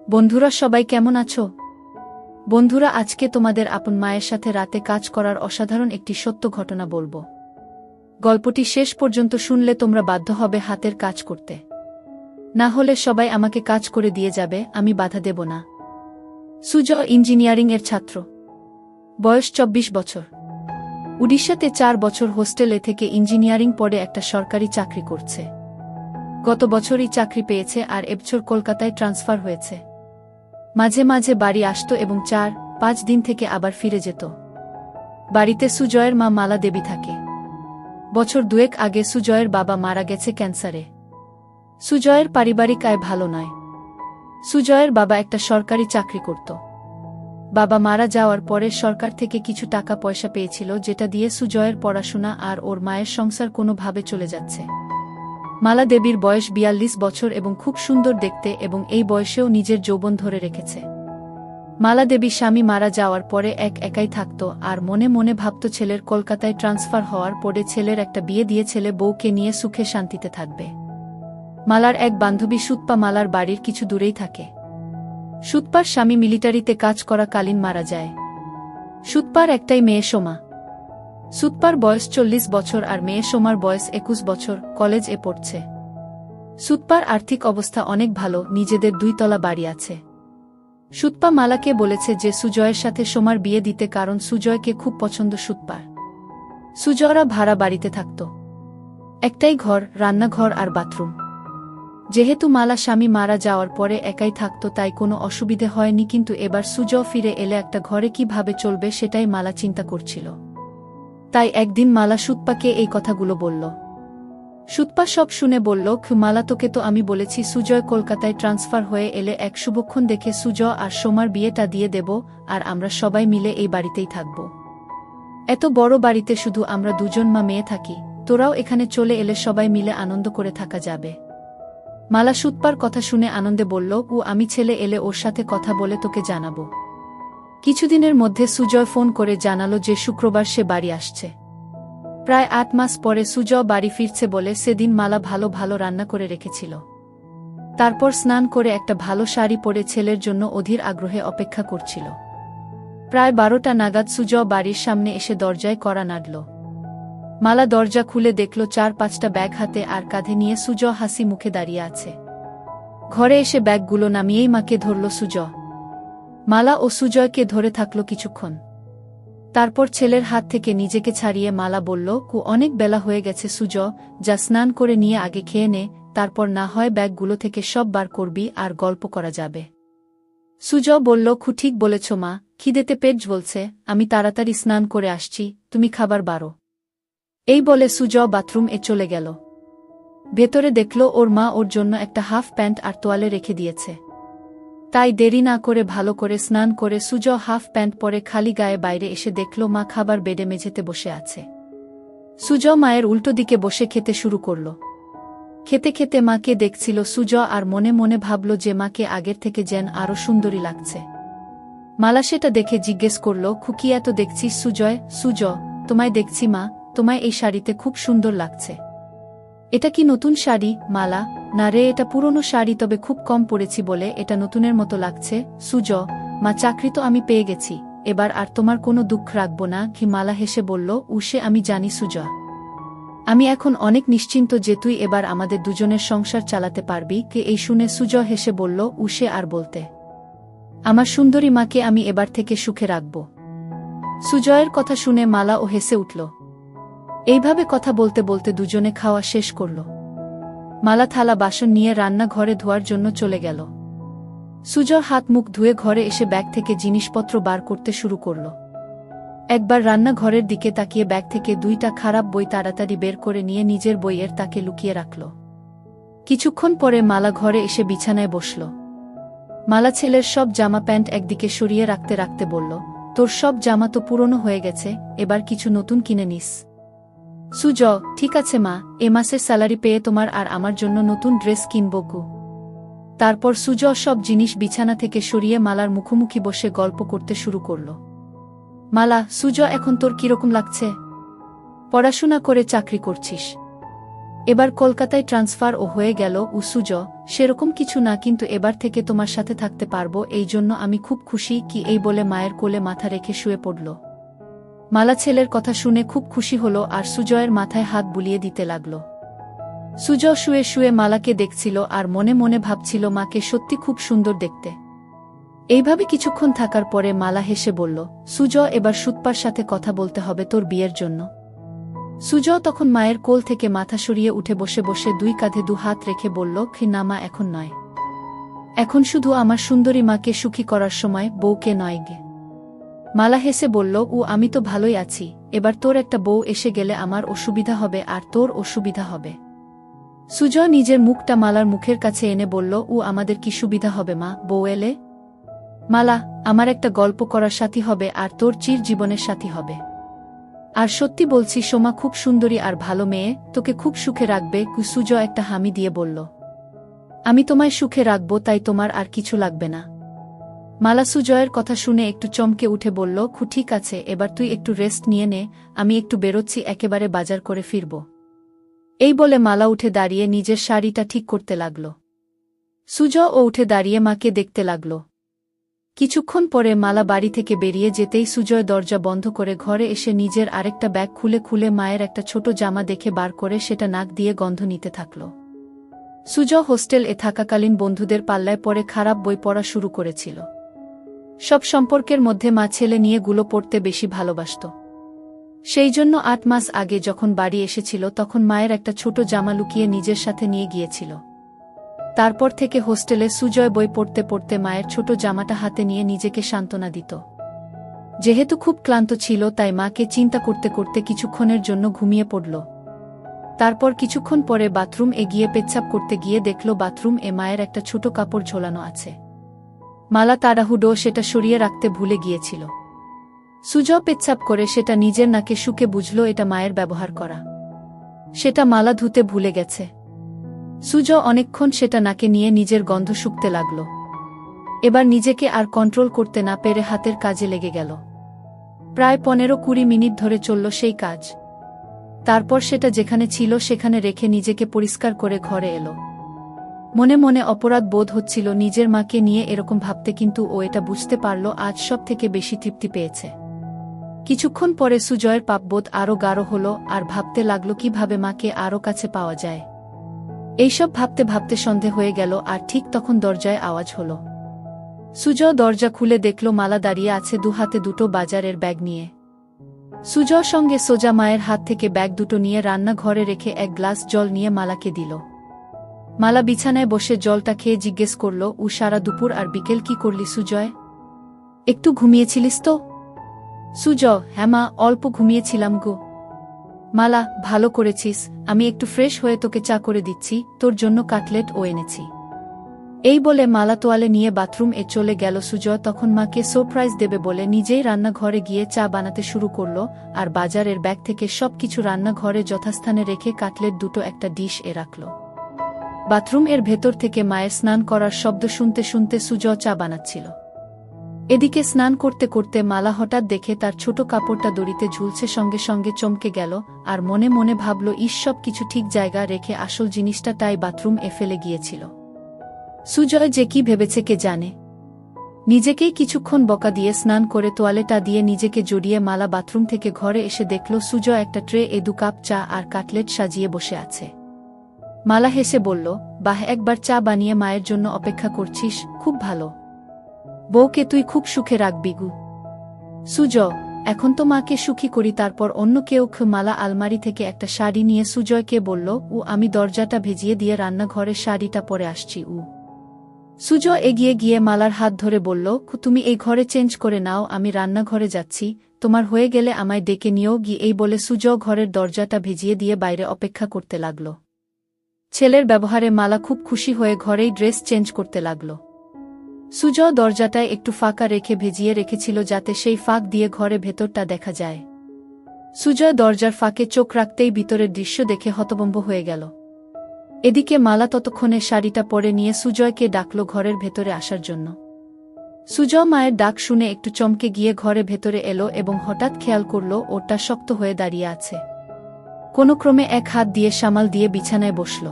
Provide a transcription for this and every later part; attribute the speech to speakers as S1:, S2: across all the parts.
S1: বন্ধুরা সবাই কেমন আছো? বন্ধুরা আজকে তোমাদের আপন মায়ের সাথে রাতে কাজ করার অসাধারণ একটি সত্য ঘটনা বলবো। গল্পটি শেষ পর্যন্ত শুনলে তোমরা বাধ্য হবে হাতের কাজ করতে। না হলে সবাই আমাকে কাজ করে দিয়ে যাবে, আমি বাধা দেব না। সুজয় ইঞ্জিনিয়ারিং এর ছাত্র, বয়স 24 বছর। উড়িষ্যাতে 4 বছর হোস্টেলে থেকে ইঞ্জিনিয়ারিং পড়ে একটা সরকারি চাকরি করছে। গত বছরই চাকরি পেয়েছে আর এবছর কলকাতায় ট্রান্সফার হয়েছে। মাঝে মাঝে বাড়ি আসত এবং 4-5 দিন থেকে আবার ফিরে যেত। বাড়িতে সুজয়ের মা মালা দেবী থাকে। বছর 2 আগে সুজয়ের বাবা মারা গেছে ক্যান্সারে। সুজয়ের পারিবারিক আয় ভালো নয়। সুজয়ের বাবা একটা সরকারি চাকরি করত। বাবা মারা যাওয়ার পরে সরকার থেকে কিছু টাকা পয়সা পেয়েছিল, যেটা দিয়ে সুজয়ের পড়াশোনা আর ওর মায়ের সংসার কোনোভাবে চলে যাচ্ছে। মালা দেবীর বয়স 42 বছর এবং খুব সুন্দর দেখতে, এবং এই বয়সেও নিজের যৌবন ধরে রেখেছে। মালা দেবী স্বামী মারা যাওয়ার পরে একাই থাকত আর মনে মনে ভাবত ছেলের কলকাতায় ট্রান্সফার হওয়ার পরে ছেলের একটা বিয়ে দিয়ে ছেলে বউকে নিয়ে সুখে শান্তিতে থাকবে। মালার এক বান্ধবী সুতপা মালার বাড়ির কিছু দূরেই থাকে। সুতপার স্বামী মিলিটারিতে কাজ করাকালীন মারা যায়। সুতপার একটাই মেয়ে সোমা। সুতপার বয়স 40 বছর আর মেয়ে সোমার বয়স 21 বছর, কলেজ এ পড়ছে। সুতপার আর্থিক অবস্থা অনেক ভালো, নিজেদের 2 তলা বাড়ি আছে। সুতপা মালাকে বলেছে যে সুজয়ের সাথে সোমার বিয়ে দিতে, কারণ সুজয়কে খুব পছন্দ সুতপার। সুজয়রা ভাড়া বাড়িতে থাকত। একটাই ঘর, রান্নাঘর আর বাথরুম। যেহেতু মালা স্বামী মারা যাওয়ার পরে একাই থাকত তাই কোনো অসুবিধে হয়নি, কিন্তু এবার সুজয় ফিরে এলে একটা ঘরে কিভাবে চলবে সেটাই মালা চিন্তা করছিল। তাই একদিন মালা সুতপাকে এই কথাগুলো বলল। সুতপা সব শুনে বলল, মালা তোকে তো আমি বলেছি সুজয় কলকাতায় ট্রান্সফার হয়ে এলে এক শুভক্ষণ দেখে সুজয় আর সোমার বিয়েটা দিয়ে দেব, আর আমরা সবাই মিলে এই বাড়িতেই থাকব। এত বড় বাড়িতে শুধু আমরা 2 মা মেয়ে থাকি, তোরাও এখানে চলে এলে সবাই মিলে আনন্দ করে থাকা যাবে। মালা সুতপার কথা শুনে আনন্দে বলল, আমি ছেলে এলে ওর সাথে কথা বলে তোকে জানাবো। কিছুদিনের মধ্যে সুজয় ফোন করে জানালো যে শুক্রবার সে বাড়ি আসছে। প্রায় 8 মাস পরে সুজয় বাড়ি ফিরছে বলে সেদিন মালা ভালো ভালো রান্না করে রেখেছিল। তারপর স্নান করে একটা ভালো শাড়ি পরে ছেলের জন্য অধীর আগ্রহে অপেক্ষা করছিল। প্রায় 12টা নাগাদ সুজয় বাড়ির সামনে এসে দরজায় কড়া নাড়ল। মালা দরজা খুলে দেখল 4-5টা ব্যাগ হাতে আর কাঁধে নিয়ে সুজয় হাসি মুখে দাঁড়িয়ে আছে। ঘরে এসে ব্যাগগুলো নামিয়েই মাকে ধরল সুজয়। মালা ও সুজয়কে ধরে থাকল কিছুক্ষণ। তারপর ছেলের হাত থেকে নিজেকে ছাড়িয়ে মালা বলল, অনেক বেলা হয়ে গেছে সুজয়, যা স্নান করে নিয়ে আগে খেয়ে নে, তারপর না হয় ব্যাগগুলো থেকে সব বার করবি আর গল্প করা যাবে। সুজয় বলল, ঠিক বলেছ মা, খিদেতে পেট জ্বলছে, আমি তাড়াতাড়ি স্নান করে আসছি, তুমি খাবার বারো। এই বলে সুজয় বাথরুম এ চলে গেল। ভেতরে দেখল ওর মা ওর জন্য একটা হাফ প্যান্ট আর তোয়ালে রেখে দিয়েছে। তাই দেরি না করে ভালো করে স্নান করে সুজয় হাফ প্যান্ট পরে খালি গায়ে বাইরে এসে দেখল মা খাবার বেডে মেঝেতে বসে আছে। সুজয় মায়ের উল্টো দিকে বসে খেতে শুরু করল। খেতে খেতে মাকে দেখছিল সুজয় আর মনে মনে ভাবল যে মাকে আগের থেকে যেন আরো সুন্দরী লাগছে। মালা সেটা দেখে জিজ্ঞেস করল, কি এত দেখছিস সুজয়? সুজয়, তোমায় দেখছি মা, তোমায় এই শাড়িতে খুব সুন্দর লাগছে। এটা কি নতুন শাড়ি? মালা, না রে, এটা পুরনো শাড়ি, তবে খুব কম পরেছি বলে এটা নতুনের মতো লাগছে। সুজয়, মা চাকরি তো আমি পেয়ে গেছি, এবার আর তোমার কোনো দুঃখ রাখবো না। মালা হেসে বলল, সে আমি জানি সুজয়, আমি এখন অনেক নিশ্চিন্ত যে তুই এবার আমাদের দুজনের সংসার চালাতে পারবি। এই শুনে সুজয় হেসে বলল, সে আর বলতে, আমার সুন্দরী মাকে আমি এবার থেকে সুখে রাখব। সুজয়ের কথা শুনে মালা ও হেসে উঠল। এইভাবে কথা বলতে বলতে দুজনে খাওয়া শেষ করল। মালা থালা বাসন নিয়ে রান্নাঘরে ধোয়ার জন্য চলে গেল। সুজয় হাত মুখ ধুয়ে ঘরে এসে ব্যাগ থেকে জিনিসপত্র বার করতে শুরু করল। একবার রান্নাঘরের দিকে তাকিয়ে ব্যাগ থেকে 2টা খারাপ বই তাড়াতাড়ি বের করে নিয়ে নিজের বইয়ের তাকে লুকিয়ে রাখল। কিছুক্ষণ পরে মালা ঘরে এসে বিছানায় বসল। মালা ছেলের সব জামা প্যান্ট একদিকে সরিয়ে রাখতে রাখতে বলল, তোর সব জামা তো পুরনো হয়ে গেছে, এবার কিছু নতুন কিনে নিস। সুজয়, ঠিক আছে মা, এ মাসের স্যালারি পেয়ে তোমার আর আমার জন্য নতুন ড্রেস কিনব গো। তারপর সুজয় সব জিনিস বিছানা থেকে সরিয়ে মালার মুখোমুখি বসে গল্প করতে শুরু করল। মালা, সুজয়, এখন তোর কিরকম লাগছে? পড়াশোনা করে চাকরি করছিস, এবার কলকাতায় ট্রান্সফার ও হয়ে গেল। সুজ, সেরকম কিছু না, কিন্তু এবার থেকে তোমার সাথে থাকতে পারবো, এই জন্য আমি খুব খুশি। কি এই বলে মায়ের কোলে মাথা রেখে শুয়ে পড়ল। মালা ছেলের কথা শুনে খুব খুশি হল আর সুজয়ের মাথায় হাত বুলিয়ে দিতে লাগল। সুজ শুয়ে শুয়ে মালাকে দেখছিল আর মনে মনে ভাবছিল মাকে সত্যি খুব সুন্দর দেখতে। এইভাবে কিছুক্ষণ থাকার পরে মালা হেসে বলল, সুজ, এবার সুতপার সাথে কথা বলতে হবে তোর বিয়ের জন্য। সুজ তখন মায়ের কোল থেকে মাথা সরিয়ে উঠে বসে বসে দুই কাঁধে দু হাত রেখে বলল, না মা, এখন নয়। এখন শুধু আমার সুন্দরী মাকে সুখী করার সময়, বউকে নয় গে। মালা হেসে বলল, আমি তো ভালোই আছি, এবার তোর একটা বউ এসে গেলে আমার অসুবিধা হবে আর তোর অসুবিধা হবে। সুজ নিজের মুখটা মালার মুখের কাছে এনে বলল, আমাদের কি সুবিধা হবে মা, বউ এলে? মালা, আমার একটা গল্প করার সাথী হবে আর তোর চির জীবনের সাথী হবে। আর সত্যি বলছি, সোমা খুব সুন্দরী আর ভালো মেয়ে, তোকে খুব সুখে রাখবে। সুজ একটা হামি দিয়ে বলল, আমি তোমায় সুখে রাখব, তাই তোমার আর কিছু লাগবে না। মালা সুজয়ের কথা শুনে একটু চমকে উঠে বলল, ঠিক আছে, এবার তুই একটু রেস্ট নিয়ে নে, আমি একটু বেরোচ্ছি, একেবারে বাজার করে ফিরব। এই বলে মালা উঠে দাঁড়িয়ে নিজের শাড়িটা ঠিক করতে লাগল। সুজ ও উঠে দাঁড়িয়ে মাকে দেখতে লাগল। কিছুক্ষণ পরে মালা বাড়ি থেকে বেরিয়ে যেতেই সুজয় দরজা বন্ধ করে ঘরে এসে নিজের আরেকটা ব্যাগ খুলে খুলে মায়ের একটা ছোট জামা দেখে বার করে সেটা নাক দিয়ে গন্ধ নিতে থাকল। সুজ হোস্টেল এ থাকাকালীন বন্ধুদের পাল্লায় পড়ে খারাপ বই পড়া শুরু করেছিল। সব সম্পর্কের মধ্যে মা ছেলে নিয়ে গুলো পড়তে বেশি ভালোবাসত। সেই জন্য ৮ মাস আগে যখন বাড়ি এসেছিল তখন মায়ের একটা ছোট জামা লুকিয়ে নিজের সাথে নিয়ে গিয়েছিল। তারপর থেকে হোস্টেলে সুজয় বই পড়তে পড়তে মায়ের ছোট জামাটা হাতে নিয়ে নিজেকে সান্ত্বনা দিত। যেহেতু খুব ক্লান্ত ছিল তাই মাকে চিন্তা করতে করতে কিছুক্ষণের জন্য ঘুমিয়ে পড়ল। তারপর কিছুক্ষণ পরে বাথরুম এ গিয়ে পেচ্ছাপ করতে গিয়ে দেখল বাথরুম এ মায়ের একটা ছোট কাপড় ঝোলানো আছে। মালা তাড়াহুড়ো সেটা সরিয়ে রাখতে ভুলে গিয়েছিল। সুজ পেচ্ছাপ করে সেটা নিজের নাকে শুকে বুঝল এটা মায়ের ব্যবহার করা। সেটা মালা ধুতে ভুলে গেছে। সুজ অনেকক্ষণ সেটা নাকে নিয়ে নিজের গন্ধ শুকতে লাগল। এবার নিজেকে আর কন্ট্রোল করতে না পেরে হাতের কাজে লেগে গেল। প্রায় ১৫-২০ মিনিট ধরে চলল সেই কাজ। তারপর সেটা যেখানে ছিল সেখানে রেখে নিজেকে পরিষ্কার করে ঘরে এলো। মনে মনে অপরাধ বোধ হচ্ছিল নিজের মাকে নিয়ে এরকম ভাবতে, কিন্তু ও এটা বুঝতে পারল আজ সব থেকে বেশি তৃপ্তি পেয়েছে। কিছুক্ষণ পরে সুজয়ের পাপবোধ আরও গাঢ় হল আর ভাবতে লাগল কিভাবে মাকে আরও কাছে পাওয়া যায়। এইসব ভাবতে ভাবতে সন্ধে হয়ে গেল আর ঠিক তখন দরজায় আওয়াজ হল। সুজ দরজা খুলে দেখল মালা দাঁড়িয়ে আছে দু হাতে দুটো বাজারের ব্যাগ নিয়ে। সুজ সঙ্গে সোজা মায়ের হাত থেকে ব্যাগ দুটো নিয়ে রান্নাঘরে রেখে এক গ্লাস জল নিয়ে মালাকে দিল। মালা বিছানায় বসে জলটা খেয়ে জিজ্ঞেস করল, সারা দুপুর আর বিকেল কি করলি সুজয়? একটু ঘুমিয়েছিলিস তো? সুজ, হ্যাঁ মা, অল্প ঘুমিয়েছিলাম গো। মালা, ভালো করেছিস, আমি একটু ফ্রেশ হয়ে তোকে চা করে দিচ্ছি, তোর জন্য কাটলেট ও এনেছি। এই বলে মালা তোয়ালে নিয়ে বাথরুম এ চলে গেল। সুজ তখন মাকে সারপ্রাইজ দেবে বলে নিজেই রান্নাঘরে গিয়ে চা বানাতে শুরু করল আর বাজারের ব্যাগ থেকে সবকিছু রান্নাঘরে যথাস্থানে রেখে কাটলেট দুটো একটা ডিশ এ রাখল। বাথরুম এর ভেতর থেকে মায়ের স্নান করার শব্দ শুনতে শুনতে সুজ চা বানাচ্ছিল। এদিকে স্নান করতে করতে মালা হঠাৎ দেখে তার ছোট কাপড়টা দড়িতে ঝুলছে, সঙ্গে সঙ্গে চমকে গেল আর মনে মনে ভাবল, সব কিছু ঠিক জায়গা রেখে আসল জিনিসটা তাই বাথরুম এ ফেলে গিয়েছিল। সুজয় যে কি ভেবেছে কে জানে। নিজেকেই কিছুক্ষণ বকা দিয়ে স্নান করে তোয়ালেটা দিয়ে নিজেকে জড়িয়ে মালা বাথরুম থেকে ঘরে এসে দেখল সুজয় একটা ট্রে এ 2 কাপ চা আর কাটলেট সাজিয়ে বসে আছে। মালা হেসে বলল, বাহ, একবার চা বানিয়ে মায়ের জন্য অপেক্ষা করছিস, খুব ভালো। বউকে তুই খুব সুখে রাখবি গু। সুজ, এখন তো মাকে সুখী করি, তারপর অন্য কেউ। মালা আলমারি থেকে একটা শাড়ি নিয়ে সুজয়কে বলল, আমি দরজাটা ভেজিয়ে দিয়ে রান্নাঘরে শাড়িটা পরে আসছি। সুজ এগিয়ে গিয়ে মালার হাত ধরে বলল, তুমি এই ঘরে চেঞ্জ করে নাও, আমি রান্নাঘরে যাচ্ছি, তোমার হয়ে গেলে আমায় ডেকে নিও গিয়ে। এই বলে সুজ ঘরের দরজাটা ভেজিয়ে দিয়ে বাইরে অপেক্ষা করতে লাগল। ছেলের ব্যবহারে মালা খুব খুশি হয়ে ঘরেই ড্রেস চেঞ্জ করতে লাগল। সুজ দরজাটায় একটু ফাঁকা রেখে ভেজিয়ে রেখেছিল যাতে সেই ফাঁক দিয়ে ঘরে ভেতরটা দেখা যায়। সুজয় দরজার ফাঁকে চোখ রাখতেই ভিতরের দৃশ্য দেখে হতভম্ব হয়ে গেল। এদিকে মালা ততক্ষণে শাড়িটা পরে নিয়ে সুজয়কে ডাকল ঘরের ভেতরে আসার জন্য। সুজয় মায়ের ডাক শুনে একটু চমকে গিয়ে ঘরে ভেতরে এলো এবং হঠাৎ খেয়াল করল ওটা শক্ত হয়ে দাঁড়িয়ে আছে। কোনো ক্রমে এক হাত দিয়ে সামাল দিয়ে বিছানায় বসল।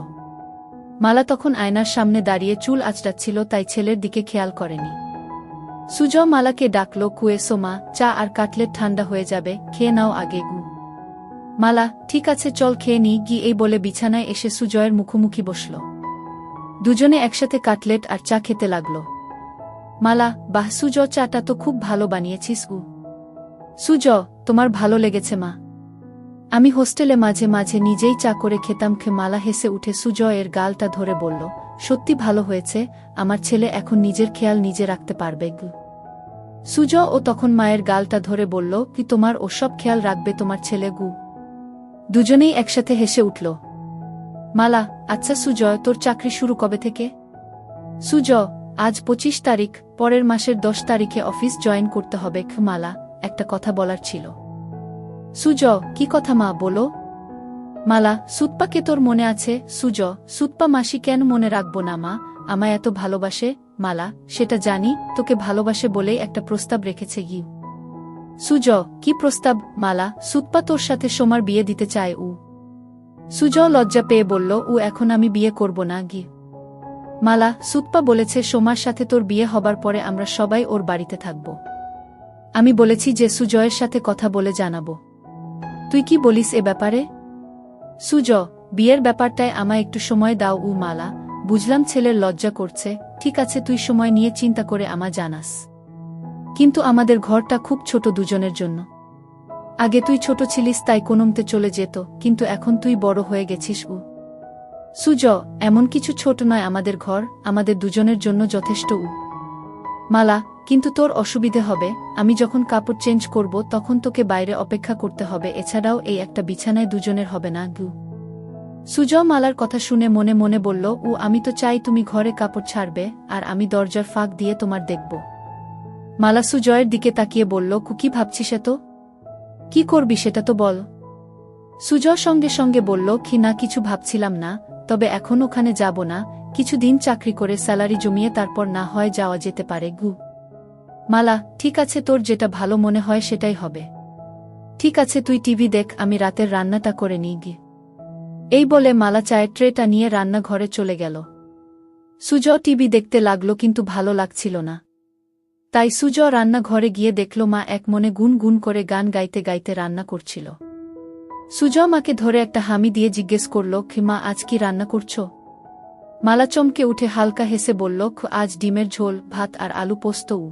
S1: মালা তখন আয়নার সামনে দাঁড়িয়ে চুল আঁচড়াচ্ছিল, তাই ছেলের দিকে খেয়াল করেনি। সুজয় মালাকে ডাকল, কুয়েসো মা, চা আর কাটলেট ঠান্ডা হয়ে যাবে, খেয়ে নাও আগে গু। মালা, ঠিক আছে চল খেয়ে নি গি, এই বলে বিছানায় এসে সুজয়ের মুখোমুখি বসল। দুজনে একসাথে কাটলেট আর চা খেতে লাগল। মালা, বাহ সুজয়, চাটা তো খুব ভালো বানিয়েছিস গু। সুজয়, তোমার ভালো লেগেছে মা? আমি হোস্টেলে মাঝে মাঝে নিজেই চা করে খেতাম। মালা হেসে উঠে সুজয়ের গালটা ধরে বলল, সত্যি ভালো হয়েছে, আমার ছেলে এখন নিজের খেয়াল নিজে রাখতে পারবে গু। সুজয় ও তখন মায়ের গালটা ধরে বলল, কি তোমার ওসব খেয়াল রাখবে তোমার ছেলে গু? দুজনেই একসাথে হেসে উঠল। মালা, আচ্ছা সুজয়, তোর চাকরি শুরু কবে থেকে? সুজয়, আজ 25 তারিখ, পরের মাসের 10 তারিখে অফিস জয়েন করতে হবে। মালা, একটা কথা বলার ছিল। সুজয়, কি কথা মা, বলো। মালা, সুতপাকে তোর মনে আছে? সুজয়, সুতপা মাসি কেন মনে রাখবো না মা, আমায় এত ভালোবাসে। মালা, সেটা জানি, তোকে ভালোবাসে বলেই একটা প্রস্তাব রেখেছে গি। সুজয়, কি প্রস্তাব? মালা, সুতপা তোর সাথে সোমার বিয়ে দিতে চায় উ। সুজয় লজ্জা পেয়ে বলল, ও এখন আমি বিয়ে করব না গি। মালা, সুতপা বলেছে সোমার সাথে তোর বিয়ে হবার পরে আমরা সবাই ওর বাড়িতে থাকব। আমি বলেছি যে সুজয়ের সাথে কথা বলে জানাবো। তুই কি বলিস এ ব্যাপারে? সুজয়, বিয়ের ব্যাপারটায় আমায় একটু সময় দাও উ। মালা, বুঝলাম ছেলের লজ্জা করছে, ঠিক আছে তুই সময় নিয়ে চিন্তা করে আমায় জানাস। কিন্তু আমাদের ঘরটা খুব ছোট দুজনের জন্য। আগে তুই ছোট ছিলিস তাই কোনোমতে চলে যেত, কিন্তু এখন তুই বড় হয়ে গেছিস উ। সুজয়, এমন কিছু ছোট নয় আমাদের ঘর, আমাদের দুজনের জন্য যথেষ্ট উ। মালা, কিন্তু তোর অসুবিধে হবে, আমি যখন কাপড় চেঞ্জ করব তখন তোকে বাইরে অপেক্ষা করতে হবে, এছাড়াও এই একটা বিছানায় দুজনের হবে না গু। সুজয় মালার কথা শুনে মনে মনে বলল, ও আমি তো চাই তুমি ঘরে কাপড় ছাড়বে আর আমি দরজার ফাঁক দিয়ে তোমার দেখব। মালা সুজয়ের দিকে তাকিয়ে বলল, কি ভাবছিস এত? কি করবি সেটা তো বল। সুজয় সঙ্গে সঙ্গে বলল, না কিছু ভাবছিলাম না, তবে এখন ওখানে যাব না, কিছুদিন চাকরি করে স্যালারি জমিয়ে তারপর না হয় যাওয়া যেতে পারে গু। মালা, ঠিক আছে, তোর যেটা ভালো মনে হয় সেটাই হবে। ঠিক আছে তুই টিভি দেখ, আমি রাতের রান্নাটা করে নিই গি। এই বলে মালা চায়ের ট্রেটা নিয়ে রান্নাঘরে চলে গেল। সুজয় টিভি দেখতে লাগল, কিন্তু ভালো লাগছিল না। তাই সুজয় রান্নাঘরে গিয়ে দেখল মা এক মনে গুন গুন করে গান গাইতে গাইতে রান্না করছিল। সুজয় মাকে ধরে একটা হামি দিয়ে জিজ্ঞেস করল, মা আজ কি রান্না করছ? মালা চমকে উঠে হালকা হেসে বলল, আজ ডিমের ঝোল, ভাত আর আলু পোস্ত উ।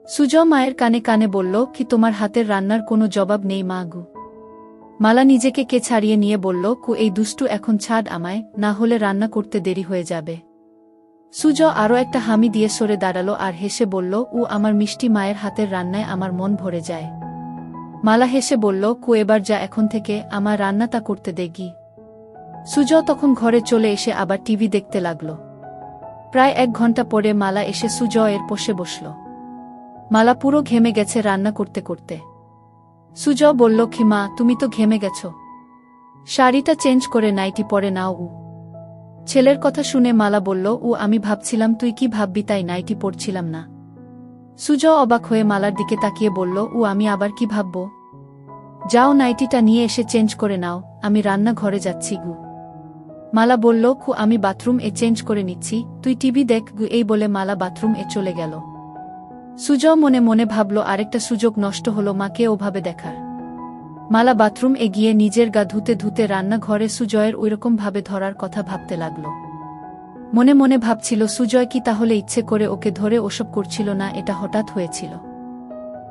S1: সুজয় মায়ের কানে কানে বলল, তোমার হাতের রান্নার কোনো জবাব নেই মা গু। মালা নিজেকে কে ছাড়িয়ে নিয়ে বলল, এই দুষ্টু এখন ছাড় আমায়, না হলে রান্না করতে দেরি হয়ে যাবে। সুজয় আরও একটা হামি দিয়ে সরে দাঁড়ালো আর হেসে বলল, আমার মিষ্টি মায়ের হাতের রান্নায় আমার মন ভরে যায়। মালা হেসে বলল, এবার যা এখন থেকে, আমার রান্নাটা করতে দে গি। সুজয় তখন ঘরে চলে এসে আবার টিভি দেখতে লাগল। প্রায় 1 ঘন্টা পরে মালা এসে সুজয়ের পাশে বসল। মালা পুরো ঘেমে গেছে রান্না করতে করতে। সুজয় বলল, মা তুমি তো ঘেমে গেছ, শাড়িটা চেঞ্জ করে নাইটি পরে নাও উ। ছেলের কথা শুনে মালা বলল, আমি ভাবছিলাম তুই কি ভাববি তাই নাইটি পরছিলাম না। সুজয় অবাক হয়ে মালার দিকে তাকিয়ে বলল, আমি আবার কি ভাবব? যাও নাইটিটা নিয়ে এসে চেঞ্জ করে নাও, আমি রান্নাঘরে যাচ্ছি গু। মালা বলল, আমি বাথরুম এ চেঞ্জ করে নিচ্ছি, তুই টিভি দেখ গু। এই বলে মালা বাথরুম এ চলে গেল। সুজয় মনে মনে ভাবল, আরেকটা সুযোগ নষ্ট হলো মাকে ওভাবে দেখার। মালা বাথরুম এ গিয়ে নিজের গা ধুতে ধুতে রান্নাঘরে সুজয়ের ওইরকম ভাবে ধরার কথা ভাবতে লাগল। মনে মনে ভাবছিল, সুজয় কি তাহলে ইচ্ছে করে ওকে ধরে ওসব করছিল না, এটা হঠাৎ হয়েছিল।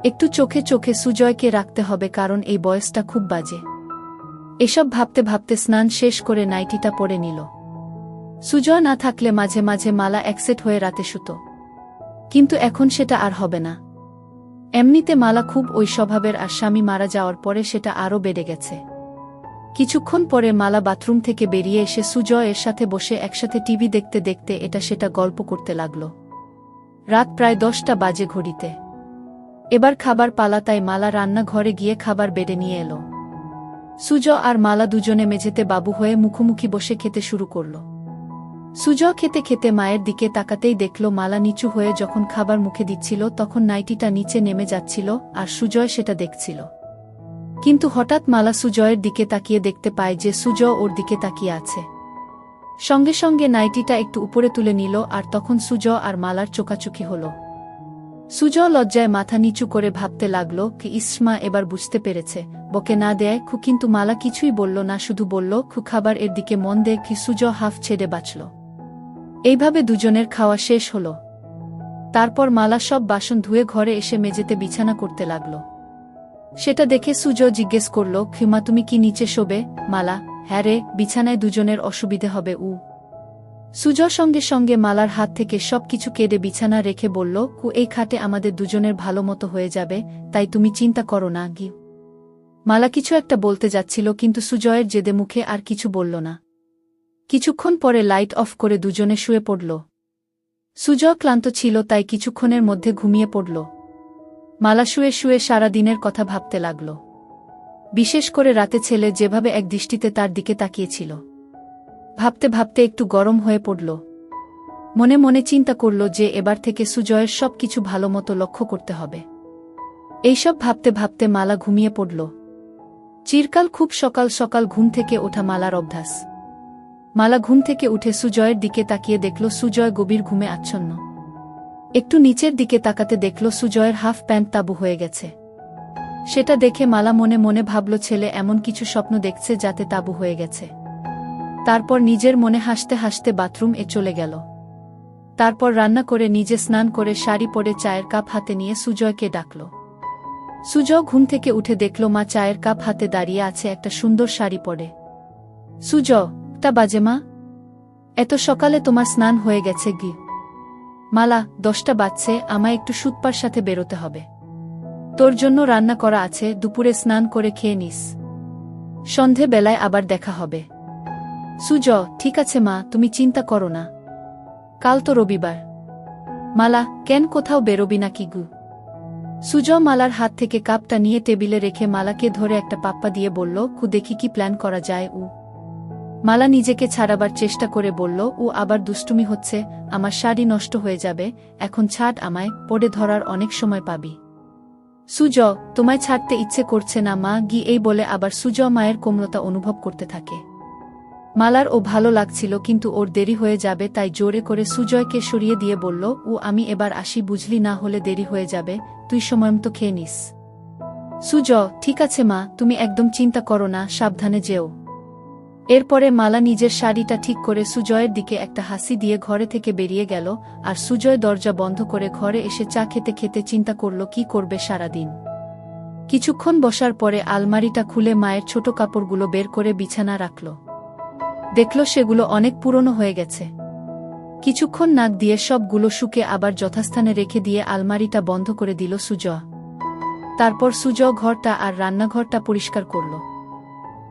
S1: একটু চোখে চোখে সুজয়কে রাখতে হবে, কারণ এই বয়সটা খুব বাজে। এসব ভাবতে ভাবতে স্নান শেষ করে নাইটিটা পরে নিল। সুজয় না থাকলে মাঝে মাঝে মালা একসেট হয়ে রাতে শুত, কিন্তু এখন সেটা আর হবে না। এমনিতে মালা খুব ওই স্বভাবের, আর স্বামী মারা যাওয়ার পরে সেটা আরও বেড়ে গেছে। কিছুক্ষণ পরে মালা বাথরুম থেকে বেরিয়ে এসে সুজয় এর সাথে বসে একসাথে টিভি দেখতে দেখতে এটা সেটা গল্প করতে লাগল। রাত প্রায় 10টা বাজে ঘড়িতে। এবার খাবার পালা, তাই মালা রান্নাঘরে গিয়ে খাবার বেড়ে নিয়ে এলো। সুজয় আর মালা দুজনে মেঝেতে বাবু হয়ে মুখোমুখি বসে খেতে শুরু করল। সুজয় খেতে খেতে মায়ের দিকে তাকাতেই দেখল মালা নিচু হয়ে যখন খাবার মুখে দিচ্ছিল তখন নাইটিটা নিচে নেমে যাচ্ছিল, আর সুজয় সেটা দেখছিল। কিন্তু হঠাৎ মালা সুজয়ের দিকে তাকিয়ে দেখতে পায় যে সুজয় ওর দিকে তাকিয়ে আছে। সঙ্গে সঙ্গে নাইটিটা একটু উপরে তুলে নিল আর তখন সুজয় আর মালার চোকাচুকি হল। সুজয় লজ্জায় মাথা নিচু করে ভাবতে লাগল কি ইসমা এবার বুঝতে পেরেছে, বকে না দেয় খু, কিন্তু মালা কিছুই বলল না, শুধু বলল খু খাবার এর দিকে মন দে কি। সুজয় হাফ ছেড়ে বাঁচল। এইভাবে দুজনের খাওয়া শেষ হল। তারপর মালা সব বাসন ধুয়ে ঘরে এসে মেঝেতে বিছানা করতে লাগল। সেটা দেখে সুজয় জিজ্ঞেস করল, খিমা তুমি কি নিচে শোবে? মালা, হ্যাঁ রে, বিছানায় দুজনের অসুবিধে হবে। সুজয় সঙ্গে সঙ্গে মালার হাত থেকে সব কিছু কেড়ে বিছানা রেখে বলল, কু এই খাটে আমাদের দুজনের ভালো মতো হয়ে যাবে, তাই তুমি চিন্তা করো না গি। মালা কিছু একটা বলতে যাচ্ছিল কিন্তু সুজয়ের জেদে মুখে আর কিছু বলল না। কিছুক্ষণ পরে লাইট অফ করে দুজনে শুয়ে পড়ল। সুজয় ক্লান্ত ছিল তাই কিছুক্ষণের মধ্যে ঘুমিয়ে পড়ল। মালা শুয়ে শুয়ে সারা দিনের কথা ভাবতে লাগল। বিশেষ করে রাতে ছেলে যেভাবে এক দৃষ্টিতে তার দিকে তাকিয়েছিল। ভাবতে ভাবতে একটু গরম হয়ে পড়ল। মনে মনে চিন্তা করল যে এবার থেকে সুজয়ের সব কিছু ভালোমতো লক্ষ্য করতে হবে। এইসব ভাবতে ভাবতে মালা ঘুমিয়ে পড়ল। চিরকাল খুব সকাল সকাল ঘুম থেকে ওঠা মালার অভ্যাস। মালা ঘুম থেকে উঠে সুজয়ের দিকে তাকিয়ে দেখল সুজয় গভীর ঘুমে আচ্ছন্ন। একটু নিচের দিকে তাকাতে দেখল সুজয়ের হাফ প্যান্ট তাবু হয়ে গেছে। সেটা দেখে মালা মনে মনে ভাবল ছেলে এমন কিছু স্বপ্ন দেখছে যাতে তাবু হয়ে গেছে। তারপর নিজের মনে হাসতে হাসতে বাথরুম এ চলে গেল। তারপর রান্না করে নিজে স্নান করে শাড়ি পরে চায়ের কাপ হাতে নিয়ে সুজয়কে ডাকল। সুজয় ঘুম থেকে উঠে দেখল মা চায়ের কাপ হাতে দাঁড়িয়ে আছে একটা সুন্দর শাড়ি পরে। সুজয়, টা বাজে মা? এত সকালে তোমার স্নান হয়ে গেছে গি? মালা, 10টা বাজছে, আমায় একটু সুতপার সাথে বেরোতে হবে। তোর জন্য রান্না করা আছে, দুপুরে স্নান করে খেয়ে নিস। সন্ধে বেলায় আবার দেখা হবে। সুজয়, ঠিক আছে মা, তুমি চিন্তা করো না। কাল তো রবিবার। মালা, কেন কোথাও বেরোবি নাকি গু? সুজয় মালার হাত থেকে কাপটা নিয়ে টেবিলে রেখে মালাকে ধরে একটা পাপ্পা দিয়ে বলল, কু দেখি কি প্ল্যান করা যায়। মালা নিজেকে ছাড়াবার চেষ্টা করে বলল, আবার দুষ্টুমি হচ্ছে, আমার শাড়ি নষ্ট হয়ে যাবে, এখন ছাড় আমায়, পড়ে ধরার অনেক সময় পাবি। সুজয়, তোমায় ছাড়তে ইচ্ছে করছে না মা গি। এই বলে আবার সুজয় মায়ের কোমলতা অনুভব করতে থাকে। মালার ভালো লাগছিল কিন্তু ওর দেরি হয়ে যাবে তাই জোরে করে সুজয়কে সরিয়ে দিয়ে বলল, আমি এবার আসি, বুঝলি, না হলে দেরি হয়ে যাবে, তুই সময়মতো খেয়ে নিস। সুজয়, ঠিক আছে মা, তুমি একদম চিন্তা করো না, সাবধানে যেও। এরপরে মালা নিজের শাড়িটা ঠিক করে সুজয়ের দিকে একটা হাসি দিয়ে ঘরে থেকে বেরিয়ে গেল। আর সুজয় দরজা বন্ধ করে ঘরে এসে চা খেতে খেতে চিন্তা করল কি করবে সারাদিন। কিছুক্ষণ বসার পরে আলমারিটা খুলে মায়ের ছোট কাপড়গুলো বের করে বিছানা রাখল। দেখল সেগুলো অনেক পুরনো হয়ে গেছে। কিছুক্ষণ নাক দিয়ে সবগুলো শুকে আবার যথাস্থানে রেখে দিয়ে আলমারিটা বন্ধ করে দিল সুজয়। তারপর সুজয় ঘরটা আর রান্নাঘরটা পরিষ্কার করল।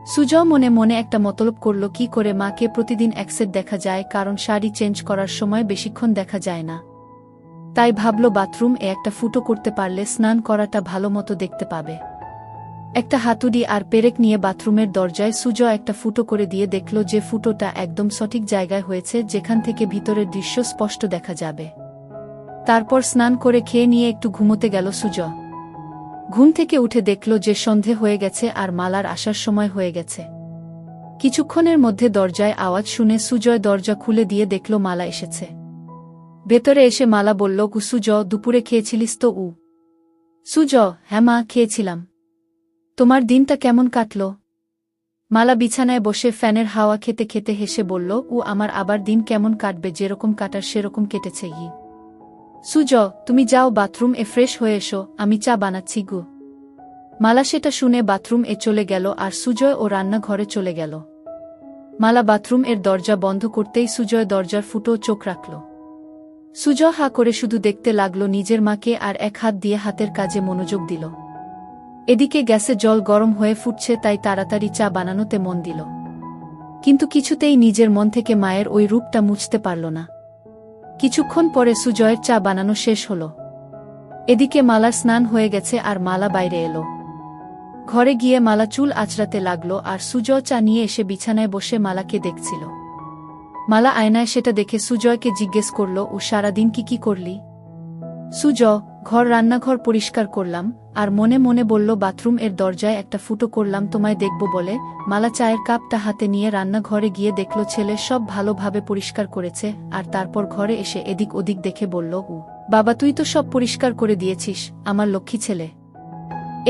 S1: সুজয় মনে মনে একটা মতলব করল কি করে মাকে প্রতিদিন একসেট দেখা যায়, কারণ শাড়ি চেঞ্জ করার সময় বেশিক্ষণ দেখা যায় না। তাই ভাবল বাথরুম এ একটা ফুটো করতে পারলে স্নান করাটা ভালো মতো দেখতে পাবে। একটা হাতুড়ি আর পেরেক নিয়ে বাথরুমের দরজায় সুজয় একটা ফুটো করে দিয়ে দেখল যে ফুটোটা একদম সঠিক জায়গায় হয়েছে, যেখান থেকে ভিতরের দৃশ্য স্পষ্ট দেখা যাবে। তারপর স্নান করে খেয়ে নিয়ে একটু ঘুমোতে গেল সুজয়। ঘুম থেকে উঠে দেখল যে সন্ধে হয়ে গেছে আর মালার আসার সময় হয়ে গেছে। কিছুক্ষণের মধ্যে দরজায় আওয়াজ শুনে সুজয় দরজা খুলে দিয়ে দেখল মালা এসেছে। ভেতরে এসে মালা বলল, সুজয়, দুপুরে খেয়েছিলিস তো? সুজয়, হ্যাঁ মা, খেয়েছিলাম। তোমার দিনটা কেমন কাটল? মালা বিছানায় বসে ফ্যানের হাওয়া খেতে খেতে হেসে বলল, আমার আবার দিন কেমন কাটবে, যেরকম কাটার সেরকম কেটেছে গি। সুজয়, তুমি যাও বাথরুম এ ফ্রেশ হয়ে এসো, আমি চা বানাচ্ছি গু। মালা সেটা শুনে বাথরুম এ চলে গেল আর সুজয় ও রান্নাঘরে চলে গেল। মালা বাথরুম এর দরজা বন্ধ করতেই সুজয় দরজার ফুটো চোখ রাখল। সুজয় হা করে শুধু দেখতে লাগল নিজের মাকে আর এক হাত দিয়ে হাতের কাজে মনোযোগ দিল। এদিকে গ্যাসে জল গরম হয়ে ফুটছে তাই তাড়াতাড়ি চা বানানোতে মন দিল। কিন্তু কিছুতেই নিজের মন থেকে মায়ের ওই রূপটা মুছতে পারল না। কিছুক্ষণ পরে সুজয়ের চা বানানো শেষ হল। এদিকে মালার স্নান হয়ে গেছে আর মালা বাইরে এলো। ঘরে গিয়ে মালা চুল আঁচড়াতে লাগল আর সুজয় চা নিয়ে এসে বিছানায় বসে মালাকে দেখছিল। মালা আয়নায় সেটা দেখে সুজয়কে জিজ্ঞেস করল, সারাদিন কি করলি? সুজয়, রান্নাঘর পরিষ্কার করলাম, আর মনে মনে বলল বাথরুম এর দরজায় একটা ফুটো করলাম তোমায় দেখব বলে। মালা চায়ের কাপটা হাতে নিয়ে রান্নাঘরে গিয়ে দেখল ছেলে সব ভালোভাবে পরিষ্কার করেছে, আর তারপর ঘরে এসে এদিক ওদিক দেখে বলল, বাবা তুই তো সব পরিষ্কার করে দিয়েছিস, আমার লক্ষ্মী ছেলে।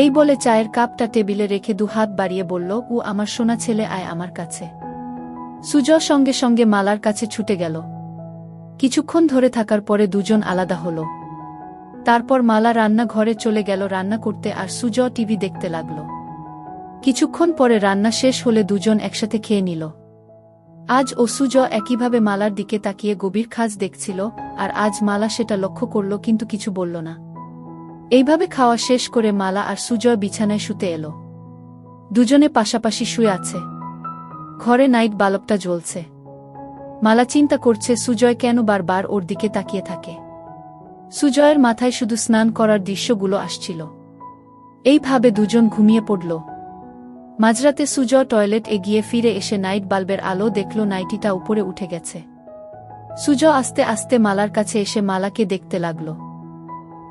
S1: এই বলে চায়ের কাপটা টেবিলে রেখে হাত বাড়িয়ে বলল, আমার সোনা ছেলে, আয় আমার কাছে। সুজয় সঙ্গে সঙ্গে মালার কাছে ছুটে গেল। কিছুক্ষণ ধরে থাকার পরে দুজন আলাদা হল। তারপর মালা রান্নাঘরে চলে গেল রান্না করতে, আর সুজয় টিভি দেখতে লাগল। কিছুক্ষণ পরে রান্না শেষ হলে দুজন একসাথে খেয়ে নিল। আজ সুজয় একইভাবে মালার দিকে তাকিয়ে গভীর খাজ দেখছিল, আর আজ মালা সেটা লক্ষ্য করল কিন্তু কিছু বলল না। এইভাবে খাওয়া শেষ করে মালা আর সুজয় বিছানায় শুতে এলো। দুজনে পাশাপাশি শুয়ে আছে। ঘরে নাইট বাল্বটা জ্বলছে। মালা চিন্তা করছে সুজয় কেন বারবার ওর দিকে তাকিয়ে থাকে। সুজয়ের মাথায় শুধু স্নান করার দৃশ্যগুলো আসছিল। এইভাবে দুজন ঘুমিয়ে পড়ল। মাঝরাতে সুজয় টয়লেট এগিয়ে ফিরে এসে নাইট বাল্বের আলো দেখল নাইটিটা উপরে উঠে গেছে। সুজয় আস্তে আস্তে মালার কাছে এসে মালাকে দেখতে লাগল।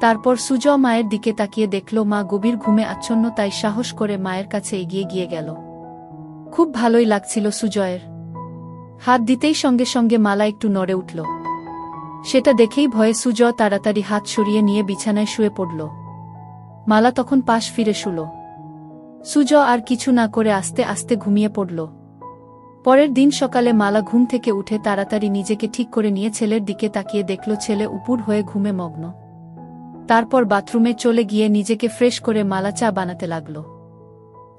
S1: তারপর সুজয় মায়ের দিকে তাকিয়ে দেখল মা গভীর ঘুমে আচ্ছন্ন, তাই সাহস করে মায়ের কাছে এগিয়ে গিয়ে গেল। খুব ভালোই লাগছিল সুজয়ের। হাত দিতেই সঙ্গে সঙ্গে মালা একটু নড়ে উঠল। সেটা দেখেই ভয়ে সুজয় তাড়াতাড়ি হাত সরিয়ে নিয়ে বিছানায় শুয়ে পড়ল। মালা তখন পাশ ফিরে শুল। সুজয় আর কিছু না করে আস্তে আস্তে ঘুমিয়ে পড়ল। পরের দিন সকালে মালা ঘুম থেকে উঠে তাড়াতাড়ি নিজেকে ঠিক করে নিয়ে ছেলের দিকে তাকিয়ে দেখল ছেলে উপুর হয়ে ঘুমে মগ্ন। তারপর বাথরুমে চলে গিয়ে নিজেকে ফ্রেশ করে মালা চা বানাতে লাগল।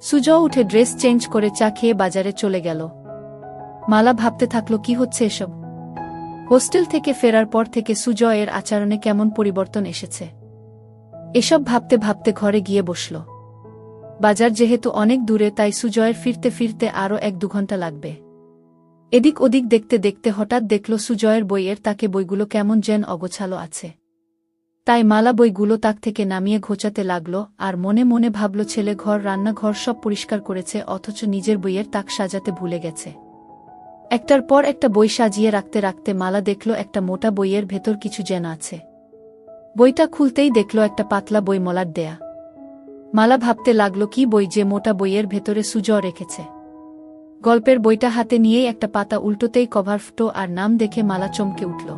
S1: সুজয় উঠে ড্রেস চেঞ্জ করে চা খেয়ে বাজারে চলে গেল। মালা ভাবতে থাকল কি হচ্ছে এসব। হোস্টেল থেকে ফেরার পর থেকে সুজয়ের আচরণে কেমন পরিবর্তন এসেছে। এসব ভাবতে ভাবতে ঘরে গিয়ে বসল। বাজার যেহেতু অনেক দূরে, তাই সুজয়ের ফিরতে ফিরতে আরও 1-2 ঘন্টা লাগবে। এদিক ওদিক দেখতে দেখতে হঠাৎ দেখল সুজয়ের বইয়ের তাকে বইগুলো কেমন যেন অগোছালো আছে। তাই মালা বইগুলো তাক থেকে নামিয়ে ঘোচাতে লাগল, আর মনে মনে ভাবল ছেলে রান্নাঘর সব পরিষ্কার করেছে, অথচ নিজের বইয়ের তাক সাজাতে ভুলে গেছে। একটার পর একটা বই সাজিয়ে রাখতে রাখতে মালা দেখল একটা মোটা বইয়ের ভেতর কিছু যেন আছে। বইটা খুলতেই দেখল একটা পাতলা বই মলাট দেয়া। মালা ভাবতে লাগল কি বই যে মোটা বইয়ের ভেতরে সুজয় রেখেছে। গল্পের বইটা হাতে নিয়েই একটা পাতা উল্টোতেই কভার ফুটো, আর নাম দেখে মালা চমকে উঠল।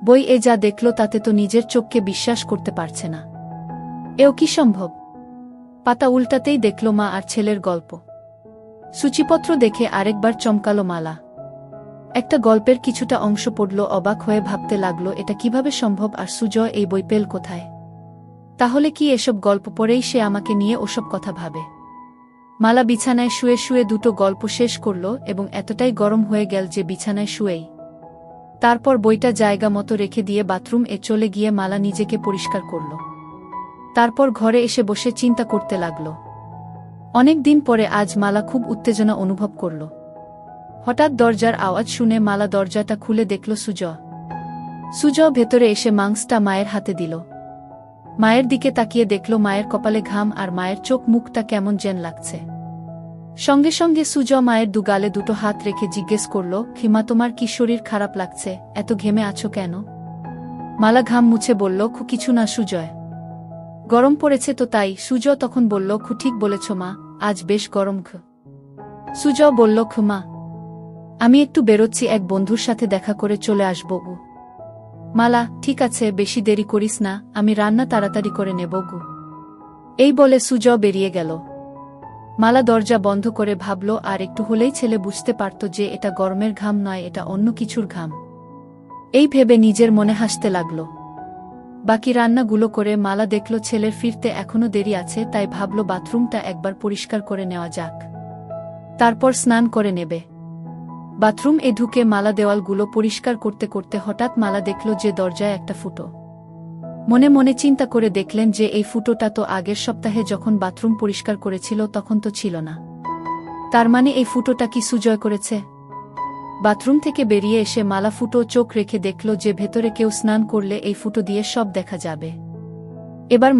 S1: বই যা দেখল তাতে তো নিজের চোখকে বিশ্বাস করতে পারছে না। এও কি সম্ভব? পাতা উল্টাতেই দেখল মা আর ছেলের গল্প। সূচিপত্র দেখে আরেকবার চমকালো মালা। একটা গল্পের কিছুটা অংশ পড়ল, অবাক হয়ে ভাবতে লাগল এটা কিভাবে সম্ভব, আর সুজয় এই বই পেল কোথায়? তাহলে কি এসব গল্প পড়েই সে আমাকে নিয়ে ওসব কথা ভাবে? মালা বিছানায় শুয়ে শুয়ে 2টো গল্প শেষ করল এবং এতটাই গরম হয়ে গেল যে বিছানায় শুয়েই তারপর বইটা জায়গা মতো রেখে দিয়ে বাথরুম চলে গিয়ে মালা নিজেকে পরিষ্কার করল। তারপর ঘরে এসে বসে চিন্তা করতে লাগল। অনেক দিন পরে আজ মালা খুব উত্তেজনা অনুভব করল। হঠাৎ দরজার আওয়াজ শুনে মালা দরজাটা খুলে দেখল সুজয় ভেতরে এসে মাংসটা মায়ের হাতে দিল। মায়ের দিকে তাকিয়ে দেখল মায়ের কপালে ঘাম, আর মায়ের চোখ মুখটা কেমন যেন লাগছে। সঙ্গে সঙ্গে সুজয় মায়ের গালে 2টো হাত রেখে জিজ্ঞেস করল, খিমা তোমার কি শরীর খারাপ লাগছে? এত ঘেমে আছো কেন? মালা ঘাম মুছে বলল, কিছু না সুজয়, গরম পড়েছে তো তাই। সুজয় তখন বলল, ঠিক বলেছ মা, আজ বেশ গরম। সুজয় বলল, মা আমি একটু বেরোচ্ছি, এক বন্ধুর সাথে দেখা করে চলে আসব। মালা, ঠিক আছে, বেশি দেরি করিস না, আমি রান্না তাড়াতাড়ি করে নেব। এই বলে সুজয় বেরিয়ে গেল। মালা দরজা বন্ধ করে ভাবল আর একটু হলেই ছেলে বুঝতে পারত যে এটা গরমের ঘাম নয়, এটা অন্য কিছুর ঘাম। এই ভেবে নিজের মনে হাসতে লাগল। বাকি রান্নাগুলো করে মালা দেখল ছেলের ফিরতে এখনো দেরি আছে, তাই ভাবল বাথরুমটা একবার পরিষ্কার করে নেওয়া যাক, তারপর স্নান করে নেবে। বাথরুম ঢুকে মালা দেওয়ালগুলো পরিষ্কার করতে করতে হঠাৎ মালা দেখল যে দরজায় একটা ফুটো। মনে মনে চিন্তা করে দেখলেন যে এই ফুটোটা তো আগের সপ্তাহে যখন বাথরুম পরিষ্কার করেছিল তখন তো ছিল না। তার মানে এই ফুটোটা কি সুজয় করেছে? বাথরুম থেকে বেরিয়ে এসে মালা ফুটো চোখ রেখে দেখল যে ভেতরে কেউ স্নান করলে এই ফুটো দিয়ে সব দেখা যাবে। এবার